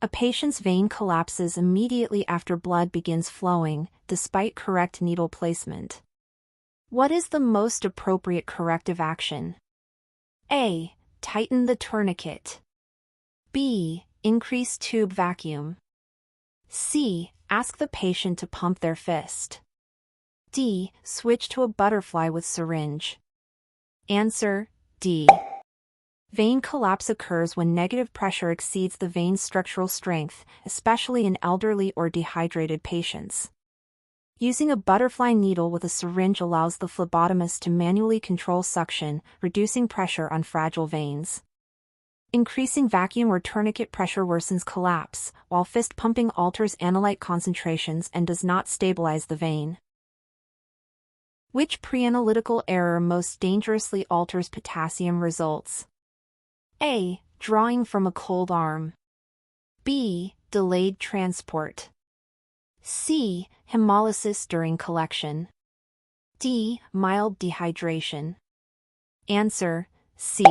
A patient's vein collapses immediately after blood begins flowing, despite correct needle placement. What is the most appropriate corrective action? A. Tighten the tourniquet. B. Increase tube vacuum. C. Ask the patient to pump their fist. D. Switch to a butterfly with syringe. Answer: D. Vein collapse occurs when negative pressure exceeds the vein's structural strength, especially in elderly or dehydrated patients. Using a butterfly needle with a syringe allows the phlebotomist to manually control suction, reducing pressure on fragile veins. Increasing vacuum or tourniquet pressure worsens collapse, while fist pumping alters analyte concentrations and does not stabilize the vein. Which preanalytical error most dangerously alters potassium results? A. Drawing from a cold arm. B. Delayed transport. C. Hemolysis during collection. D. Mild dehydration. Answer: C.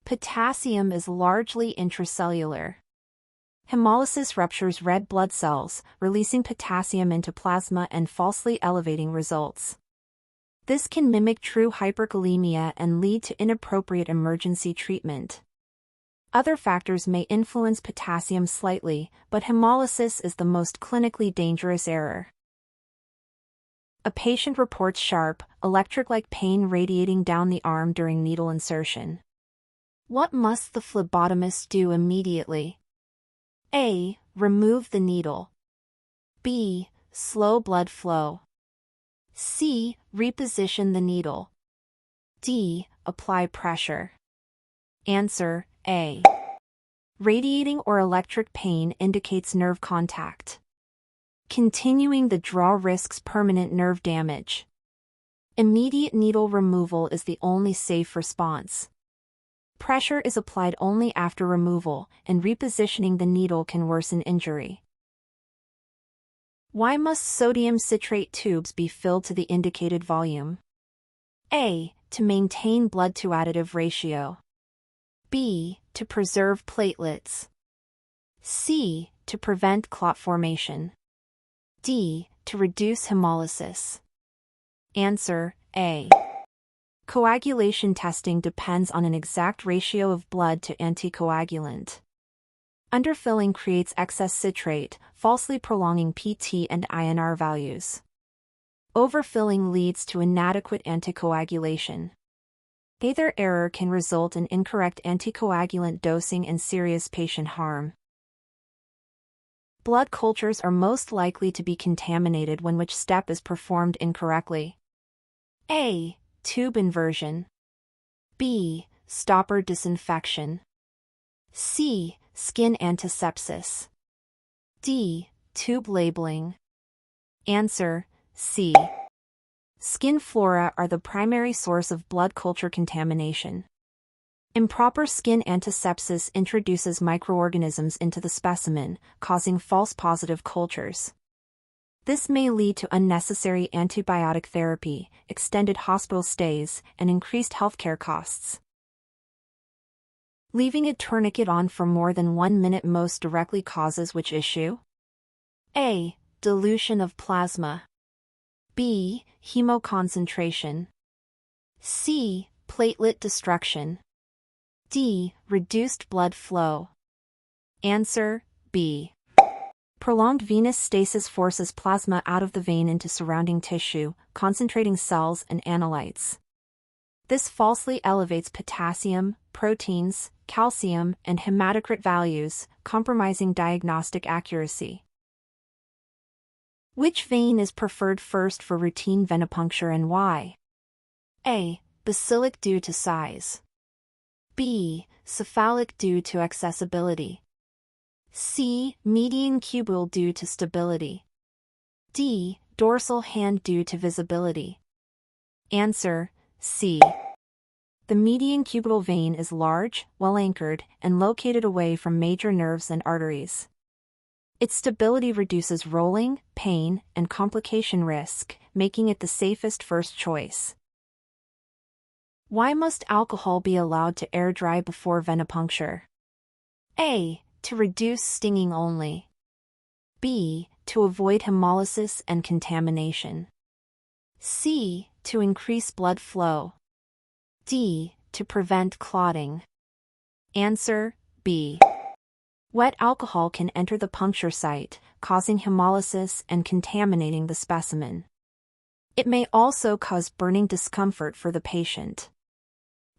Potassium is largely intracellular. Hemolysis ruptures red blood cells, releasing potassium into plasma and falsely elevating results. This can mimic true hyperkalemia and lead to inappropriate emergency treatment. Other factors may influence potassium slightly, but hemolysis is the most clinically dangerous error. A patient reports sharp, electric-like pain radiating down the arm during needle insertion. What must the phlebotomist do immediately? A. Remove the needle. B. Slow blood flow. C. Reposition the needle. D. Apply pressure. Answer: A. Radiating or electric pain indicates nerve contact. Continuing the draw risks permanent nerve damage. Immediate needle removal is the only safe response. Pressure is applied only after removal, and repositioning the needle can worsen injury. Why must sodium citrate tubes be filled to the indicated volume? A. To maintain blood-to-additive ratio. B. To preserve platelets. C. To prevent clot formation. D. To reduce hemolysis. Answer: A. Coagulation testing depends on an exact ratio of blood to anticoagulant. Underfilling creates excess citrate, falsely prolonging PT and INR values. Overfilling leads to inadequate anticoagulation. Either error can result in incorrect anticoagulant dosing and serious patient harm. Blood cultures are most likely to be contaminated when which step is performed incorrectly? A. Tube inversion. B. Stopper disinfection. C. Skin antisepsis. D. Tube labeling. Answer: C. Skin flora are the primary source of blood culture contamination. Improper skin antisepsis introduces microorganisms into the specimen, causing false positive cultures. This may lead to unnecessary antibiotic therapy, extended hospital stays, and increased healthcare costs. Leaving a tourniquet on for more than 1 minute most directly causes which issue? A. Dilution of plasma. B. Hemoconcentration. C. Platelet destruction. D. Reduced blood flow. Answer: B. Prolonged venous stasis forces plasma out of the vein into surrounding tissue, concentrating cells and analytes. This falsely elevates potassium, proteins, calcium, and hematocrit values, compromising diagnostic accuracy. Which vein is preferred first for routine venipuncture and why? A. Basilic due to size. B. Cephalic due to accessibility. C. Median cubule due to stability. D. Dorsal hand due to visibility. Answer: C. The median cubital vein is large, well-anchored, and located away from major nerves and arteries. Its stability reduces rolling, pain, and complication risk, making it the safest first choice. Why must alcohol be allowed to air dry before venipuncture? A. To reduce stinging only. B. To avoid hemolysis and contamination. C. To increase blood flow. D. To prevent clotting. Answer B. Wet alcohol can enter the puncture site, causing hemolysis and contaminating the specimen. It may also cause burning discomfort for the patient.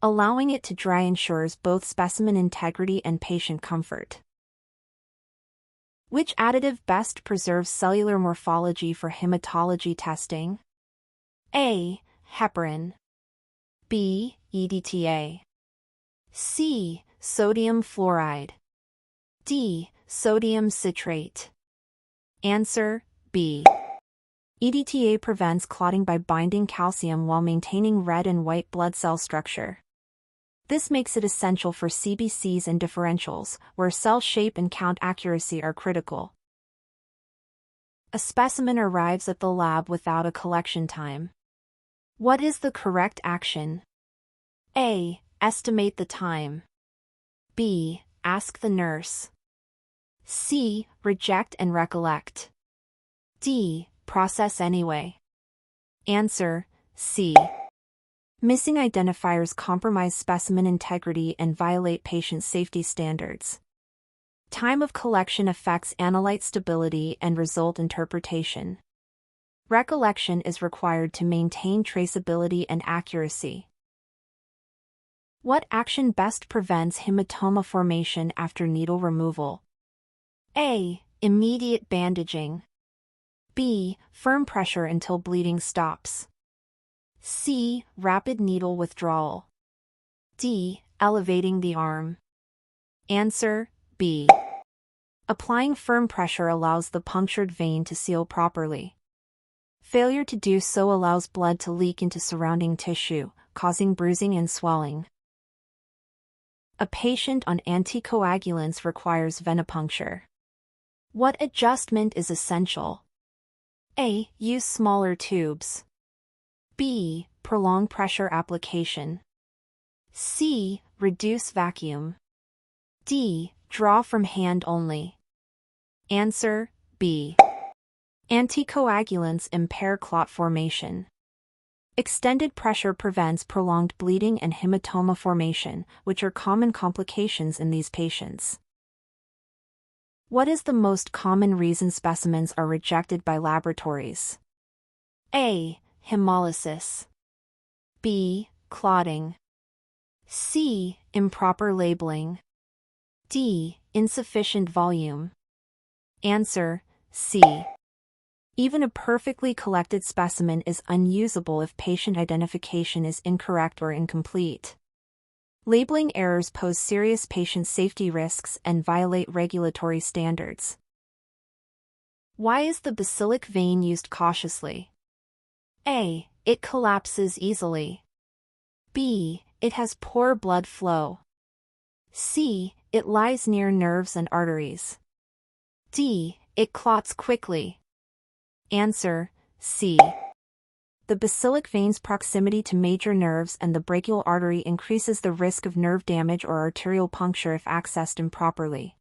Allowing it to dry ensures both specimen integrity and patient comfort. Which additive best preserves cellular morphology for hematology testing? A. Heparin. B. EDTA. C. Sodium fluoride. D. Sodium citrate. Answer B. EDTA prevents clotting by binding calcium while maintaining red and white blood cell structure. This makes it essential for CBCs and differentials, where cell shape and count accuracy are critical. A specimen arrives at the lab without a collection time. What is the correct action? A. Estimate the time. B. Ask the nurse. C. Reject and recollect. D. Process anyway. Answer C. Missing identifiers compromise specimen integrity and violate patient safety standards. Time of collection affects analyte stability and result interpretation. Recollection is required to maintain traceability and accuracy. What action best prevents hematoma formation after needle removal? A. Immediate bandaging. B. Firm pressure until bleeding stops. C. Rapid needle withdrawal. D. Elevating the arm. Answer B. Applying firm pressure allows the punctured vein to seal properly. Failure to do so allows blood to leak into surrounding tissue, causing bruising and swelling. A patient on anticoagulants requires venipuncture. What adjustment is essential? A. Use smaller tubes. B. Prolong pressure application. C. Reduce vacuum. D. Draw from hand only. Answer B. Anticoagulants impair clot formation. Extended pressure prevents prolonged bleeding and hematoma formation, which are common complications in these patients. What is the most common reason specimens are rejected by laboratories? A. Hemolysis. B. Clotting. C. Improper labeling. D. Insufficient volume. Answer C. Even a perfectly collected specimen is unusable if patient identification is incorrect or incomplete. Labeling errors pose serious patient safety risks and violate regulatory standards. Why is the basilic vein used cautiously? A. It collapses easily. B. It has poor blood flow. C. It lies near nerves and arteries. D. It clots quickly. Answer C. The basilic vein's proximity to major nerves and the brachial artery increases the risk of nerve damage or arterial puncture if accessed improperly.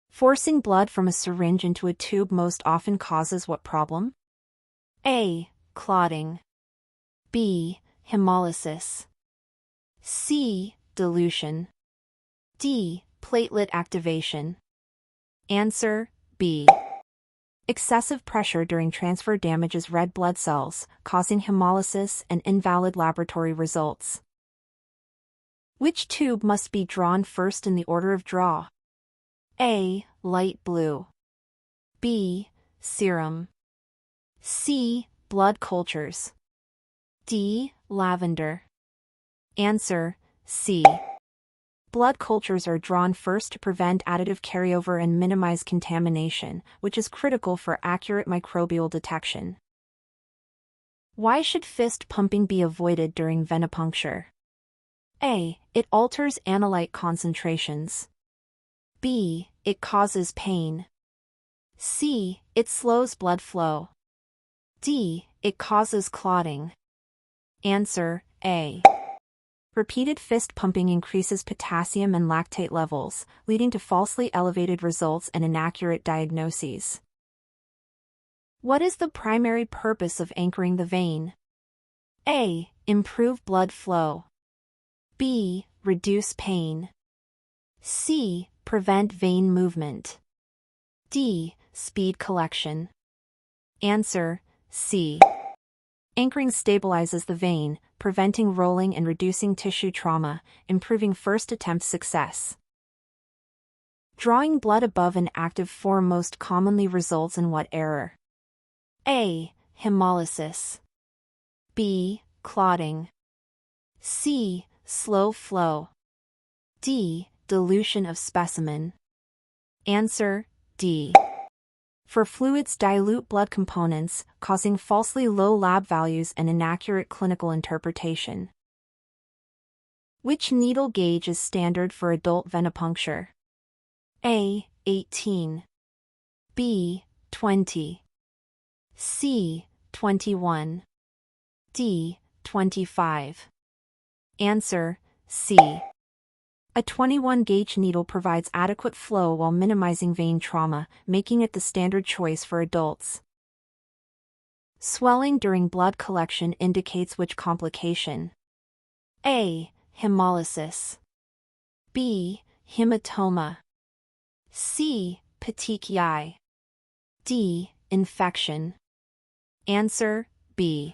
Forcing blood from a syringe into a tube most often causes what problem? A. Clotting. B. Hemolysis. C. Dilution. D. Platelet activation. Answer B. Excessive pressure during transfer damages red blood cells, causing hemolysis and invalid laboratory results. Which tube must be drawn first in the order of draw? A. Light blue. B. Serum. C. Blood cultures. D. Lavender. Answer C. Blood cultures are drawn first to prevent additive carryover and minimize contamination, which is critical for accurate microbial detection. Why should fist pumping be avoided during venipuncture? A. It alters analyte concentrations. B. It causes pain. C. It slows blood flow. D. It causes clotting. Answer A. Repeated fist pumping increases potassium and lactate levels, leading to falsely elevated results and inaccurate diagnoses. What is the primary purpose of anchoring the vein? A. Improve blood flow. B. Reduce pain. C. Prevent vein movement. D. Speed collection. Answer: C. Anchoring stabilizes the vein, preventing rolling and reducing tissue trauma, improving first attempt success. Drawing blood above an active form most commonly results in what error? A. Hemolysis. B. Clotting. C. Slow flow. D. Dilution of specimen. Answer: D. For fluids dilute blood components, causing falsely low lab values and inaccurate clinical interpretation. Which needle gauge is standard for adult venipuncture? A. 18. B. 20. C. 21. D. 25. Answer: C. A 21-gauge needle provides adequate flow while minimizing vein trauma, making it the standard choice for adults. Swelling during blood collection indicates which complication? A. Hemolysis. B. Hematoma. C. Petechiae. D. Infection. Answer: B.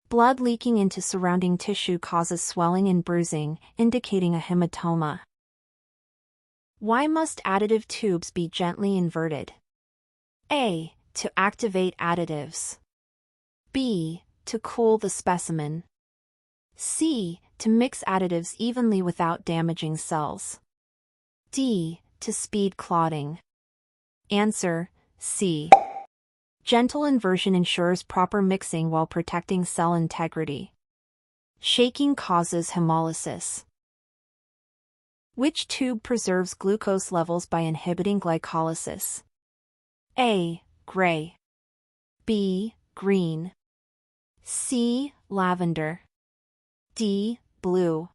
Blood leaking into surrounding tissue causes swelling and bruising, indicating a hematoma. Why must additive tubes be gently inverted? A. To activate additives. B. To cool the specimen. C. To mix additives evenly without damaging cells. D. To speed clotting. Answer: C. Gentle inversion ensures proper mixing while protecting cell integrity. Shaking causes hemolysis. Which tube preserves glucose levels by inhibiting glycolysis? A. Gray. B. Green. C. Lavender. D. Blue.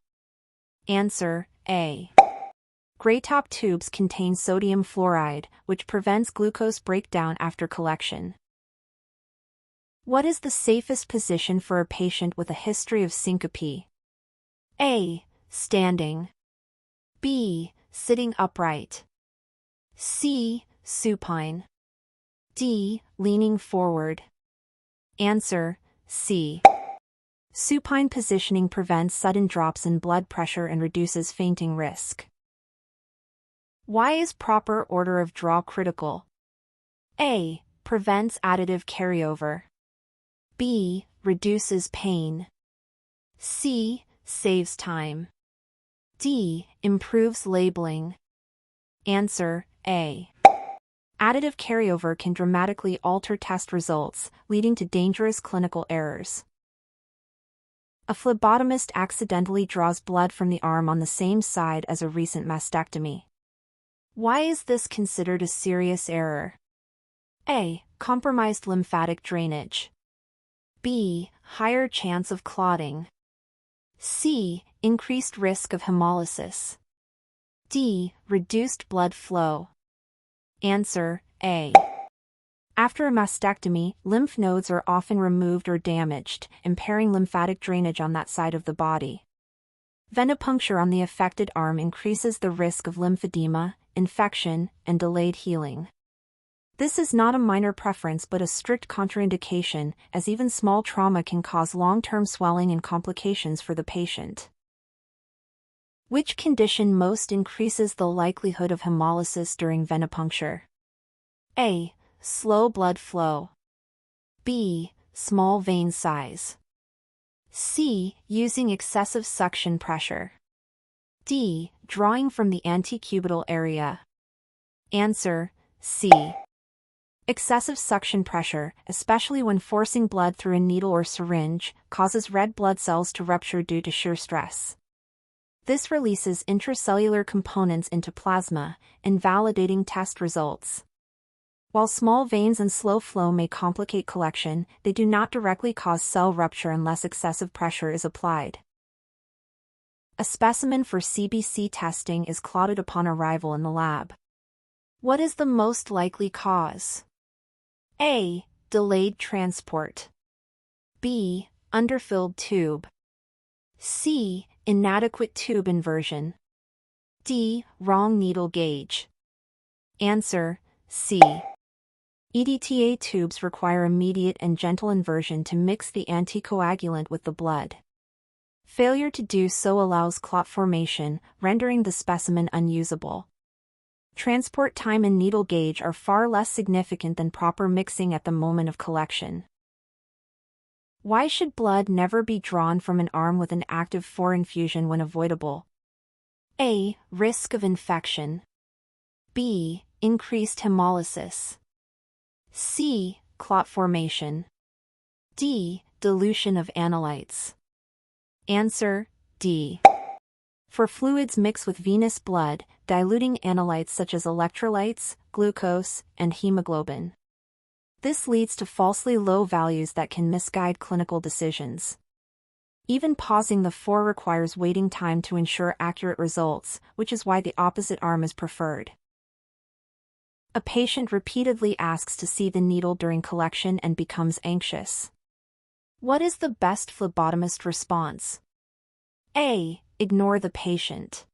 Answer: A. Gray top tubes contain sodium fluoride, which prevents glucose breakdown after collection. What is the safest position for a patient with a history of syncope? A. Standing. B. Sitting upright. C. Supine. D. Leaning forward. Answer: C. Supine positioning prevents sudden drops in blood pressure and reduces fainting risk. Why is proper order of draw critical? A. Prevents additive carryover. B. Reduces pain. C. Saves time. D. Improves labeling. Answer: A. Additive carryover can dramatically alter test results, leading to dangerous clinical errors. A phlebotomist accidentally draws blood from the arm on the same side as a recent mastectomy. Why is this considered a serious error? A. Compromised lymphatic drainage. B. Higher chance of clotting. C. Increased risk of hemolysis. D. Reduced blood flow. Answer: A. After a mastectomy, lymph nodes are often removed or damaged, impairing lymphatic drainage on that side of the body. Venipuncture on the affected arm increases the risk of lymphedema, infection, and delayed healing. This is not a minor preference but a strict contraindication, as even small trauma can cause long-term swelling and complications for the patient. Which condition most increases the likelihood of hemolysis during venipuncture? A. Slow blood flow. B. Small vein size. C. Using excessive suction pressure. D. Drawing from the antecubital area. Answer: C. Excessive suction pressure, especially when forcing blood through a needle or syringe, causes red blood cells to rupture due to shear stress. This releases intracellular components into plasma, invalidating test results. While small veins and slow flow may complicate collection, they do not directly cause cell rupture unless excessive pressure is applied. A specimen for CBC testing is clotted upon arrival in the lab. What is the most likely cause? A. Delayed transport. B. Underfilled tube. C. Inadequate tube inversion. D. Wrong needle gauge. Answer: C. EDTA tubes require immediate and gentle inversion to mix the anticoagulant with the blood. Failure to do so allows clot formation, rendering the specimen unusable. Transport time and needle gauge are far less significant than proper mixing at the moment of collection. Why should blood never be drawn from an arm with an active 4 infusion when avoidable? A. Risk of infection. B. Increased hemolysis. C. Clot formation. D. Dilution of analytes. Answer: D. For fluids mixed with venous blood, diluting analytes such as electrolytes, glucose, and hemoglobin. This leads to falsely low values that can misguide clinical decisions. Even pausing the 4 requires waiting time to ensure accurate results, which is why the opposite arm is preferred. A patient repeatedly asks to see the needle during collection and becomes anxious. What is the best phlebotomist response? A. Ignore the patient.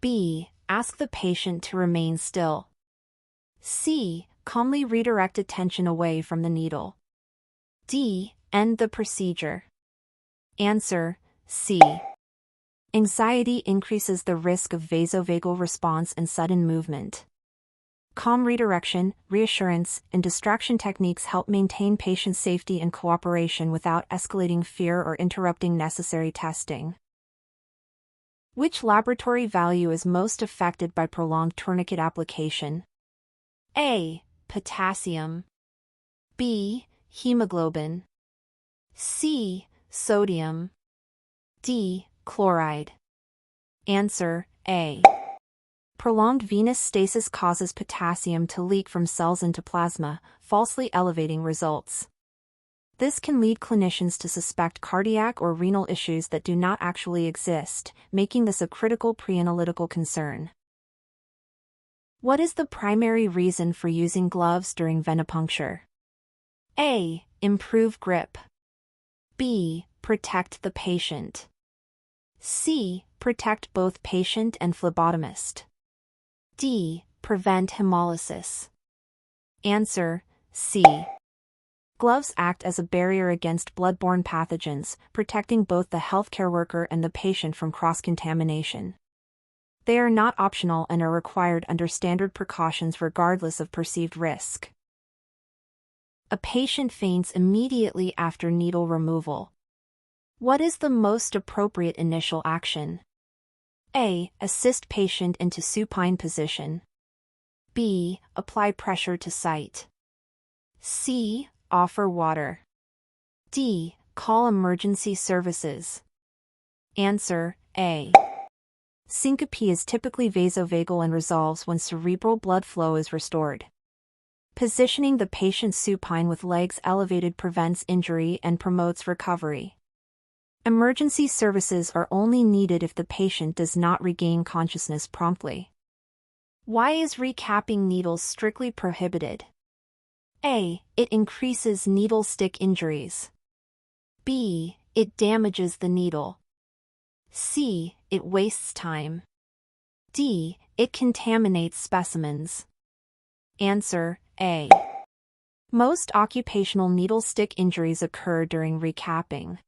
B. Ask the patient to remain still. C. Calmly redirect attention away from the needle. D. End the procedure. Answer: C. Anxiety increases the risk of vasovagal response and sudden movement. Calm redirection, reassurance, and distraction techniques help maintain patient safety and cooperation without escalating fear or interrupting necessary testing. Which laboratory value is most affected by prolonged tourniquet application? A. Potassium. B. Hemoglobin. C. Sodium. D. Chloride. Answer: A. Prolonged venous stasis causes potassium to leak from cells into plasma, falsely elevating results. This can lead clinicians to suspect cardiac or renal issues that do not actually exist, making this a critical pre-analytical concern. What is the primary reason for using gloves during venipuncture? A. Improve grip. B. Protect the patient. C. Protect both patient and phlebotomist. D. Prevent hemolysis. Answer: C. Gloves act as a barrier against blood-borne pathogens, protecting both the healthcare worker and the patient from cross-contamination. They are not optional and are required under standard precautions regardless of perceived risk. A patient faints immediately after needle removal. What is the most appropriate initial action? A. Assist patient into supine position. B. Apply pressure to site. C. Offer water. D. Call emergency services. Answer: A. Syncope is typically vasovagal and resolves when cerebral blood flow is restored. Positioning the patient supine with legs elevated prevents injury and promotes recovery. Emergency services are only needed if the patient does not regain consciousness promptly. Why is recapping needles strictly prohibited? A. It increases needle stick injuries. B. It damages the needle. C. It wastes time. D. It contaminates specimens. Answer: A. Most occupational needle stick injuries occur during recapping.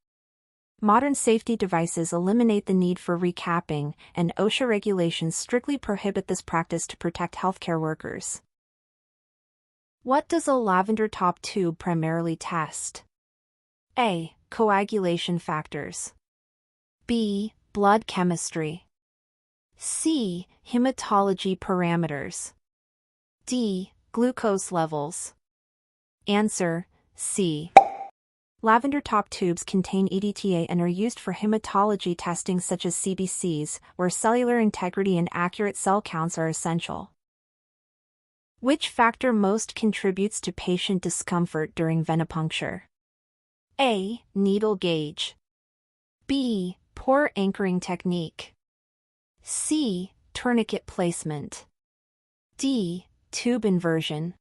Modern safety devices eliminate the need for recapping, and OSHA regulations strictly prohibit this practice to protect healthcare workers. What does a lavender top tube primarily test? A. Coagulation factors. B. Blood chemistry. C. Hematology parameters. D. Glucose levels. Answer: C. Lavender top tubes contain EDTA and are used for hematology testing such as CBCs, where cellular integrity and accurate cell counts are essential. Which factor most contributes to patient discomfort during venipuncture? A. Needle gauge. B. Poor anchoring technique. C. Tourniquet placement. D. Tube inversion.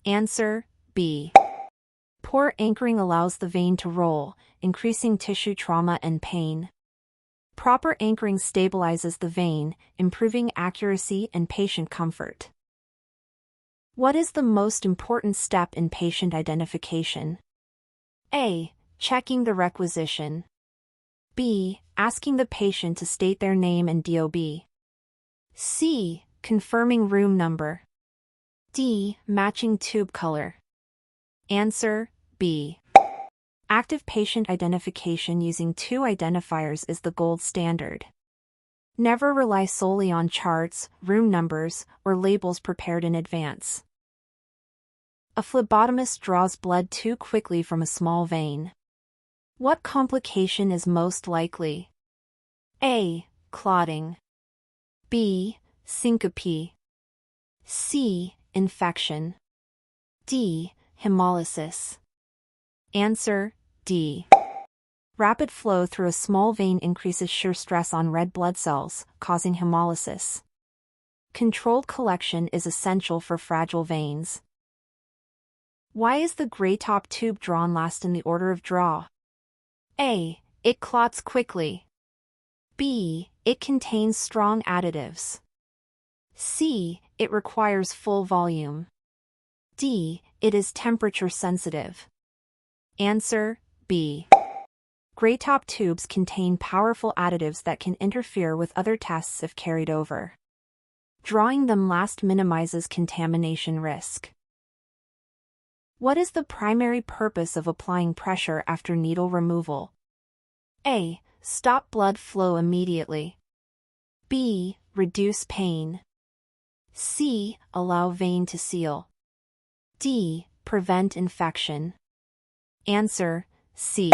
Answer B. Poor anchoring allows the vein to roll, increasing tissue trauma and pain. Proper anchoring stabilizes the vein, improving accuracy and patient comfort. What is the most important step in patient identification? A. Checking the requisition. B. Asking the patient to state their name and DOB. C. Confirming room number. D. Matching tube color. Answer B. Active patient identification using two identifiers is the gold standard. Never rely solely on charts, room numbers, or labels prepared in advance. A phlebotomist draws blood too quickly from a small vein. What complication is most likely? A. Clotting. B. Syncope. C. Infection. D. Hemolysis. Answer D. Rapid flow through a small vein increases shear stress on red blood cells, causing hemolysis. Controlled collection is essential for fragile veins. Why is the gray top tube drawn last in the order of draw? A. It clots quickly. B. It contains strong additives. C. It requires full volume. D. It is temperature sensitive. Answer B. Gray top tubes contain powerful additives that can interfere with other tests if carried over. Drawing them last minimizes contamination risk. What is the primary purpose of applying pressure after needle removal? A. Stop blood flow immediately. B. Reduce pain. C. Allow vein to seal. D. Prevent infection. Answer C.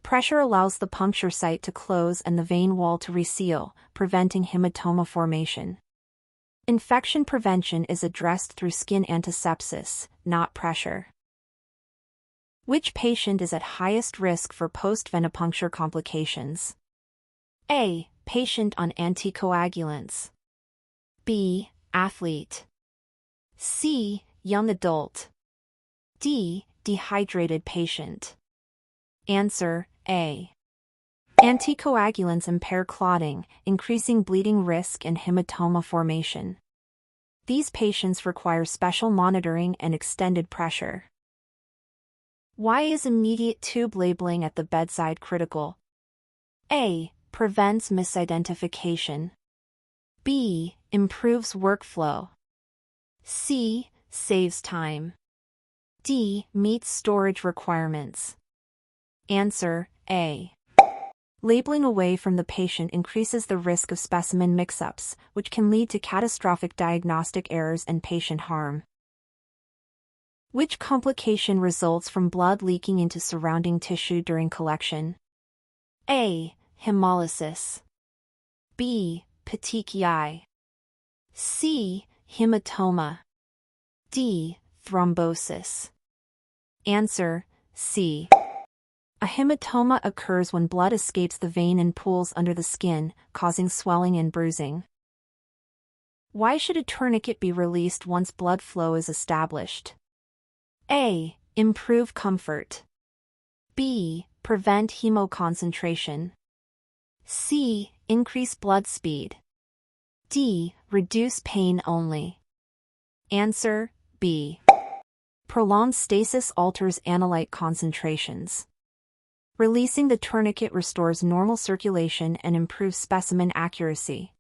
Pressure allows the puncture site to close and the vein wall to reseal, preventing hematoma formation. Infection prevention is addressed through skin antisepsis, not pressure. Which patient is at highest risk for post-venipuncture complications? A. Patient on anticoagulants. B. Athlete. C. Young adult. D. Dehydrated patient. Answer A. Anticoagulants impair clotting, increasing bleeding risk and hematoma formation. These patients require special monitoring and extended pressure. Why is immediate tube labeling at the bedside critical? A. Prevents misidentification. B. Improves workflow. C. Saves time. D. Meets storage requirements. Answer A. Labeling away from the patient increases the risk of specimen mix-ups, which can lead to catastrophic diagnostic errors and patient harm. Which complication results from blood leaking into surrounding tissue during collection? A. Hemolysis. B. Petechiae. C. Hematoma. D. Thrombosis. Answer C. A hematoma occurs when blood escapes the vein and pools under the skin, causing swelling and bruising. Why should a tourniquet be released once blood flow is established? A. Improve comfort. B. Prevent hemoconcentration. C. Increase blood speed. D. Reduce pain only. Answer B. Prolonged stasis alters analyte concentrations. Releasing the tourniquet restores normal circulation and improves specimen accuracy.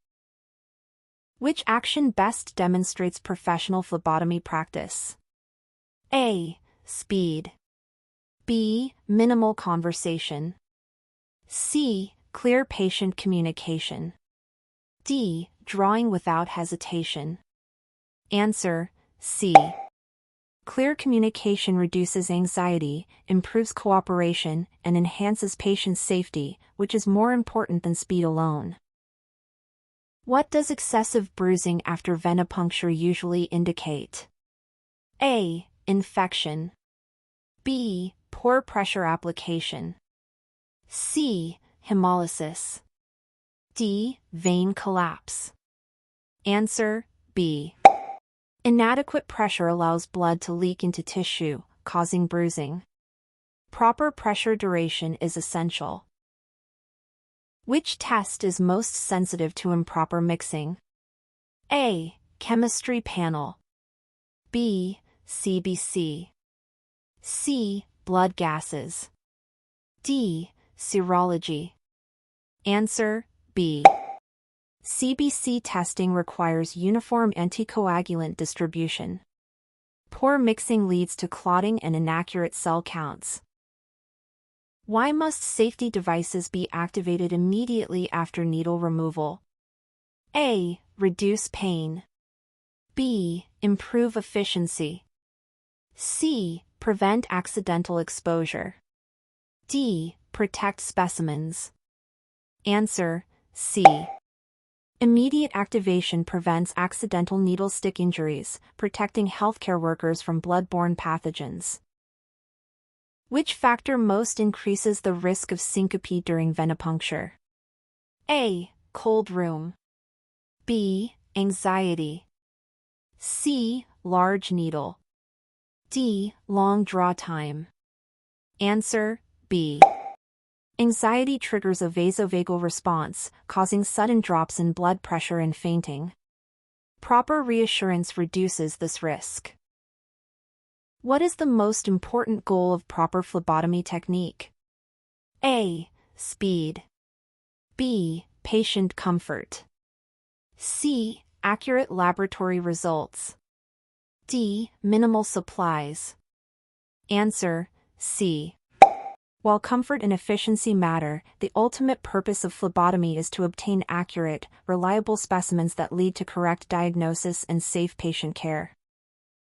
Which action best demonstrates professional phlebotomy practice? A. Speed. B. Minimal conversation. C. Clear patient communication. D. Drawing without hesitation. Answer C. Clear communication reduces anxiety, improves cooperation, and enhances patient safety, which is more important than speed alone. What does excessive bruising after venipuncture usually indicate? A. Infection. B. Poor pressure application. C. Hemolysis. D. Vein collapse. Answer B. Inadequate pressure allows blood to leak into tissue, causing bruising. Proper pressure duration is essential. Which test is most sensitive to improper mixing? A. Chemistry panel. B. CBC. C. Blood gases. D. Serology. Answer B. CBC testing requires uniform anticoagulant distribution. Poor mixing leads to clotting and inaccurate cell counts. Why must safety devices be activated immediately after needle removal? A. Reduce pain. B. Improve efficiency. C. Prevent accidental exposure. D. Protect specimens. Answer C. Immediate activation prevents accidental needle stick injuries, protecting healthcare workers from blood-borne pathogens. Which factor most increases the risk of syncope during venipuncture? A. Cold room. B. Anxiety. C. Large needle. D. Long draw time. Answer B. Anxiety triggers a vasovagal response, causing sudden drops in blood pressure and fainting. Proper reassurance reduces this risk. What is the most important goal of proper phlebotomy technique? A. Speed. B. Patient comfort. C. Accurate laboratory results. D. Minimal supplies. Answer C. While comfort and efficiency matter, the ultimate purpose of phlebotomy is to obtain accurate, reliable specimens that lead to correct diagnosis and safe patient care.